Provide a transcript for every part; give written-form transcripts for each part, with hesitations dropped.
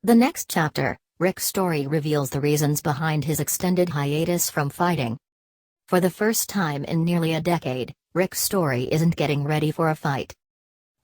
The next chapter, Rick's story reveals the reasons behind his extended hiatus from fighting. For the first time in nearly a decade, Rick's story isn't getting ready for a fight.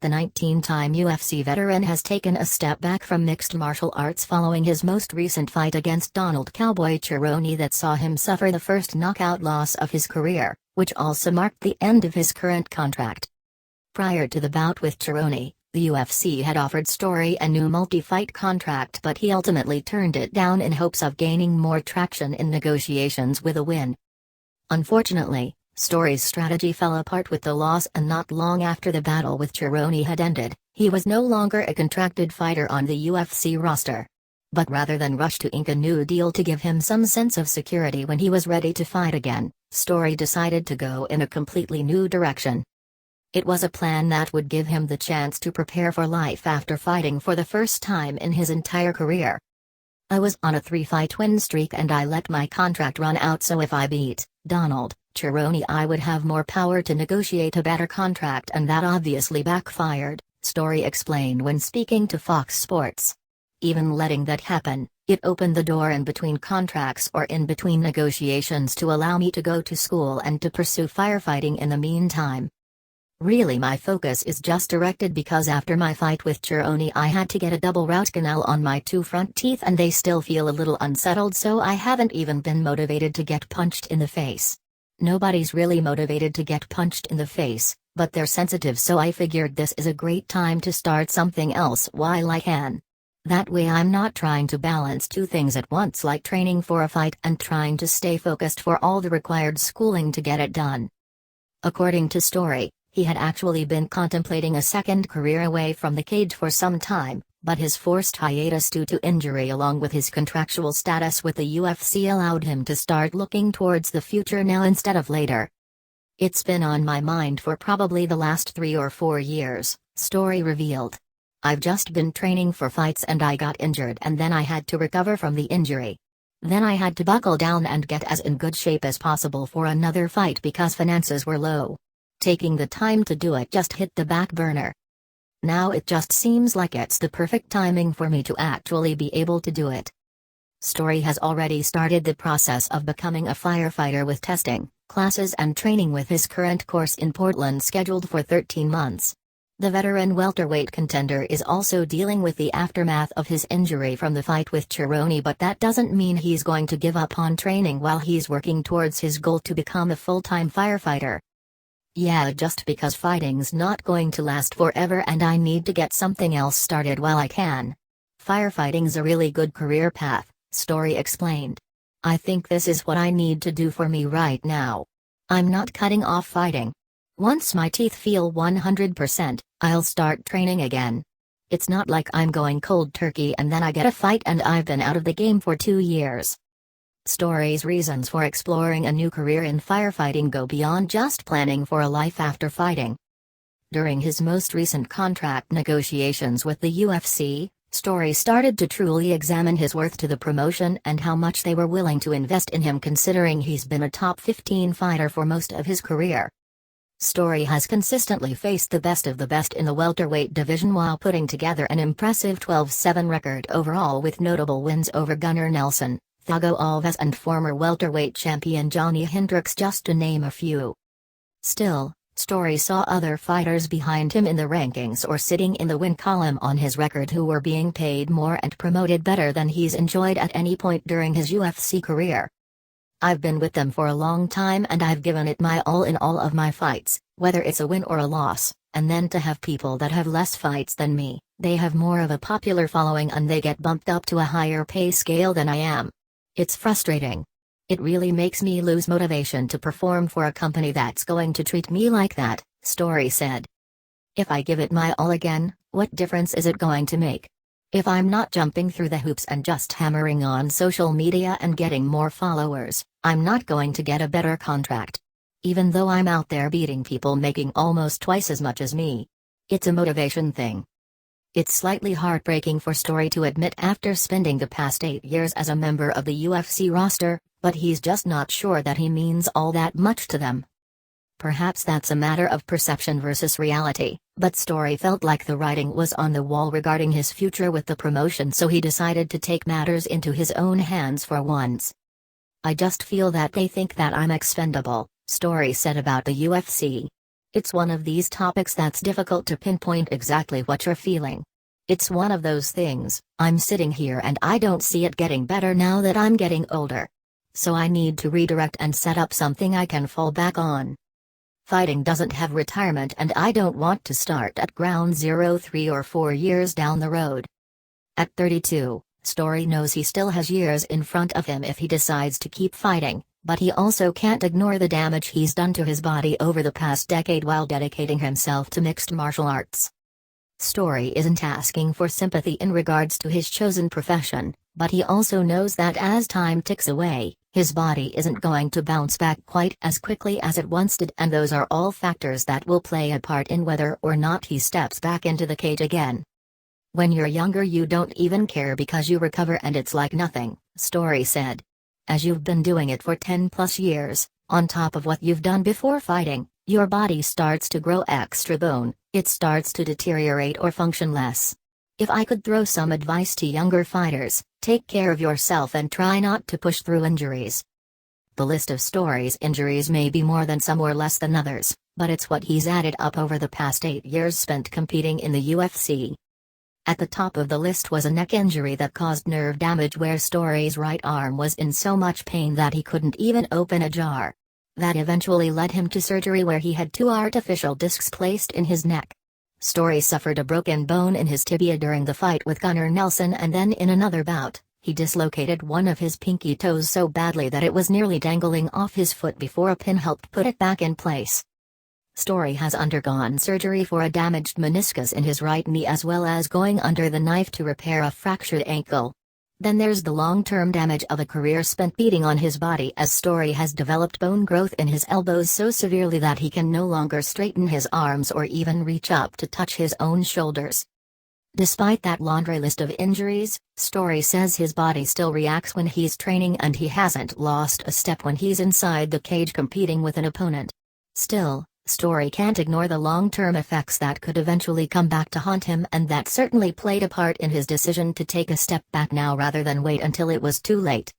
The 19-time UFC veteran has taken a step back from mixed martial arts following his most recent fight against Donald "Cowboy" Cerrone that saw him suffer the first knockout loss of his career, which also marked the end of his current contract. Prior to the bout with Cerrone, the UFC had offered Story a new multi-fight contract, but he ultimately turned it down in hopes of gaining more traction in negotiations with a win. Unfortunately, Story's strategy fell apart with the loss, and not long after the battle with Cerrone had ended, he was no longer a contracted fighter on the UFC roster. But rather than rush to ink a new deal to give him some sense of security when he was ready to fight again, Story decided to go in a completely new direction. It was a plan that would give him the chance to prepare for life after fighting for the first time in his entire career. "I was on a 3-fight win streak and I let my contract run out, so if I beat Donald Cerrone I would have more power to negotiate a better contract, and that obviously backfired," Story explained when speaking to Fox Sports. "Even letting that happen, it opened the door in between contracts or in between negotiations to allow me to go to school and to pursue firefighting in the meantime. Really my focus is just directed because after my fight with Cerrone I had to get a double root canal on my 2 front teeth and they still feel a little unsettled, so I haven't even been motivated to get punched in the face. Nobody's really motivated to get punched in the face, but they're sensitive, so I figured this is a great time to start something else while I can. That way I'm not trying to balance 2 things at once, like training for a fight and trying to stay focused for all the required schooling to get it done." According to Story, he had actually been contemplating a second career away from the cage for some time, but his forced hiatus due to injury along with his contractual status with the UFC allowed him to start looking towards the future now instead of later. "It's been on my mind for probably the last 3 or 4 years, Story revealed. "I've just been training for fights and I got injured and then I had to recover from the injury. Then I had to buckle down and get as in good shape as possible for another fight because finances were low. Taking the time to do it just hit the back burner. Now it just seems like it's the perfect timing for me to actually be able to do it." Story has already started the process of becoming a firefighter with testing, classes and training, with his current course in Portland scheduled for 13 months. The veteran welterweight contender is also dealing with the aftermath of his injury from the fight with Cerrone, but that doesn't mean he's going to give up on training while he's working towards his goal to become a full-time firefighter. "Yeah, just because fighting's not going to last forever and I need to get something else started while I can. Firefighting's a really good career path," Story explained. "I think this is what I need to do for me right now. I'm not cutting off fighting. Once my teeth feel 100%, I'll start training again. It's not like I'm going cold turkey and then I get a fight and I've been out of the game for 2 years." Story's reasons for exploring a new career in firefighting go beyond just planning for a life after fighting. During his most recent contract negotiations with the UFC, Story started to truly examine his worth to the promotion and how much they were willing to invest in him, considering he's been a top 15 fighter for most of his career. Story has consistently faced the best of the best in the welterweight division while putting together an impressive 12-7 record overall, with notable wins over Gunnar Nelson, Thiago Alves and former welterweight champion Johnny Hendricks, just to name a few. Still, Story saw other fighters behind him in the rankings or sitting in the win column on his record who were being paid more and promoted better than he's enjoyed at any point during his UFC career. "I've been with them for a long time and I've given it my all in all of my fights, whether it's a win or a loss, and then to have people that have less fights than me, they have more of a popular following and they get bumped up to a higher pay scale than I am. It's frustrating. It really makes me lose motivation to perform for a company that's going to treat me like that," Story said. "If I give it my all again, what difference is it going to make? If I'm not jumping through the hoops and just hammering on social media and getting more followers, I'm not going to get a better contract. Even though I'm out there beating people making almost twice as much as me. It's a motivation thing." It's slightly heartbreaking for Story to admit after spending the past 8 years as a member of the UFC roster, but he's just not sure that he means all that much to them. Perhaps that's a matter of perception versus reality, but Story felt like the writing was on the wall regarding his future with the promotion, so he decided to take matters into his own hands for once. "I just feel that they think that I'm expendable," Story said about the UFC. "It's one of these topics that's difficult to pinpoint exactly what you're feeling. It's one of those things, I'm sitting here and I don't see it getting better now that I'm getting older. So I need to redirect and set up something I can fall back on. Fighting doesn't have retirement and I don't want to start at ground zero 3 or 4 years down the road." At 32, Story knows he still has years in front of him if he decides to keep fighting, but he also can't ignore the damage he's done to his body over the past decade while dedicating himself to mixed martial arts. Story isn't asking for sympathy in regards to his chosen profession, but he also knows that as time ticks away, his body isn't going to bounce back quite as quickly as it once did, and those are all factors that will play a part in whether or not he steps back into the cage again. "When you're younger you don't even care because you recover and it's like nothing," Story said. "As you've been doing it for 10+ years, on top of what you've done before fighting, your body starts to grow extra bone, it starts to deteriorate or function less. If I could throw some advice to younger fighters, take care of yourself and try not to push through injuries." The list of Story's injuries may be more than some or less than others, but it's what he's added up over the past 8 years spent competing in the UFC. At the top of the list was a neck injury that caused nerve damage where Story's right arm was in so much pain that he couldn't even open a jar. That eventually led him to surgery where he had 2 artificial discs placed in his neck. Story suffered a broken bone in his tibia during the fight with Gunnar Nelson, and then in another bout, he dislocated one of his pinky toes so badly that it was nearly dangling off his foot before a pin helped put it back in place. Story has undergone surgery for a damaged meniscus in his right knee as well as going under the knife to repair a fractured ankle. Then there's the long-term damage of a career spent beating on his body, as Story has developed bone growth in his elbows so severely that he can no longer straighten his arms or even reach up to touch his own shoulders. Despite that laundry list of injuries, Story says his body still reacts when he's training and he hasn't lost a step when he's inside the cage competing with an opponent. Still, Story can't ignore the long-term effects that could eventually come back to haunt him, and that certainly played a part in his decision to take a step back now rather than wait until it was too late.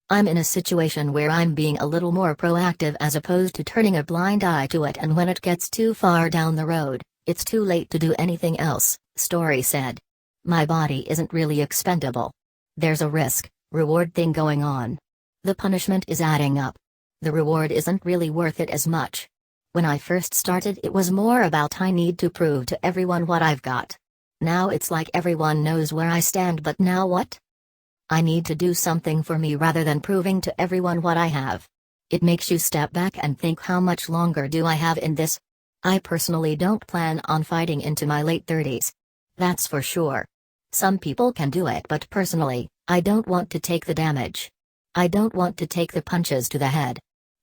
"I'm in a situation where I'm being a little more proactive as opposed to turning a blind eye to it, and when it gets too far down the road, it's too late to do anything else," Story said. "My body isn't really expendable. There's a risk-reward thing going on. The punishment is adding up. The reward isn't really worth it as much. When I first started it was more about I need to prove to everyone what I've got. Now it's like everyone knows where I stand, but now what? I need to do something for me rather than proving to everyone what I have. It makes you step back and think, how much longer do I have in this? I personally don't plan on fighting into my late 30s. That's for sure. Some people can do it, but personally, I don't want to take the damage. I don't want to take the punches to the head.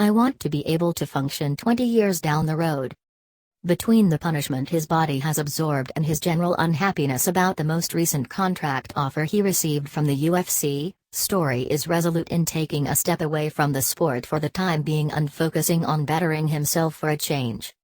I want to be able to function 20 years down the road." Between the punishment his body has absorbed and his general unhappiness about the most recent contract offer he received from the UFC, Story is resolute in taking a step away from the sport for the time being and focusing on bettering himself for a change.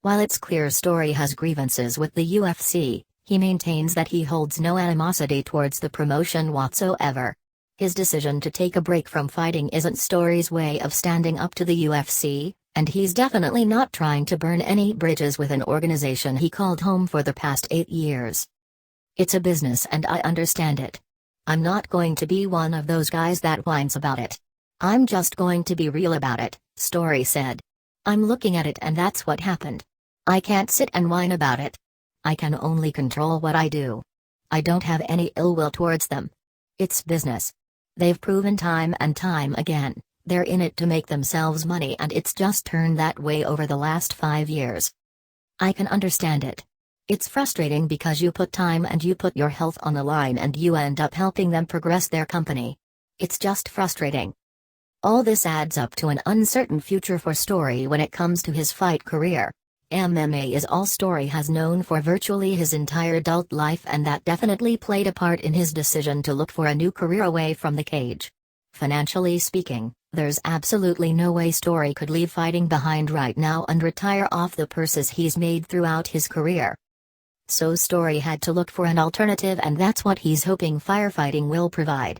While it's clear Story has grievances with the UFC, he maintains that he holds no animosity towards the promotion whatsoever. His decision to take a break from fighting isn't Story's way of standing up to the UFC, and he's definitely not trying to burn any bridges with an organization he called home for the past 8 years. "It's a business and I understand it. I'm not going to be one of those guys that whines about it. I'm just going to be real about it," Story said. "I'm looking at it and that's what happened. I can't sit and whine about it. I can only control what I do. I don't have any ill will towards them. It's business. They've proven time and time again, they're in it to make themselves money, and it's just turned that way over the last 5 years. I can understand it. It's frustrating because you put time and you put your health on the line and you end up helping them progress their company. It's just frustrating." All this adds up to an uncertain future for Story when it comes to his fight career. MMA is all Story has known for virtually his entire adult life, and that definitely played a part in his decision to look for a new career away from the cage. Financially speaking, there's absolutely no way Story could leave fighting behind right now and retire off the purses he's made throughout his career. So Story had to look for an alternative, and that's what he's hoping firefighting will provide.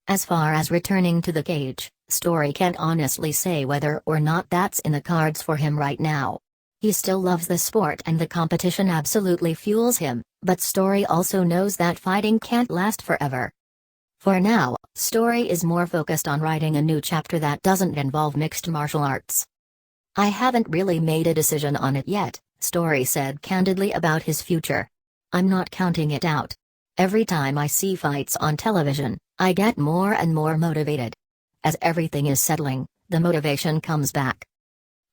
As far as returning to the cage, Story can't honestly say whether or not that's in the cards for him right now. He still loves the sport and the competition absolutely fuels him, but Story also knows that fighting can't last forever. For now, Story is more focused on writing a new chapter that doesn't involve mixed martial arts. I haven't really made a decision on it yet, Story said candidly about his future. I'm not counting it out. Every time I see fights on television, I get more and more motivated. As everything is settling, the motivation comes back.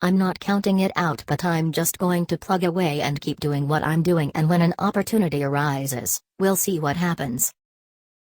I'm not counting it out, but I'm just going to plug away and keep doing what I'm doing, and when an opportunity arises, we'll see what happens.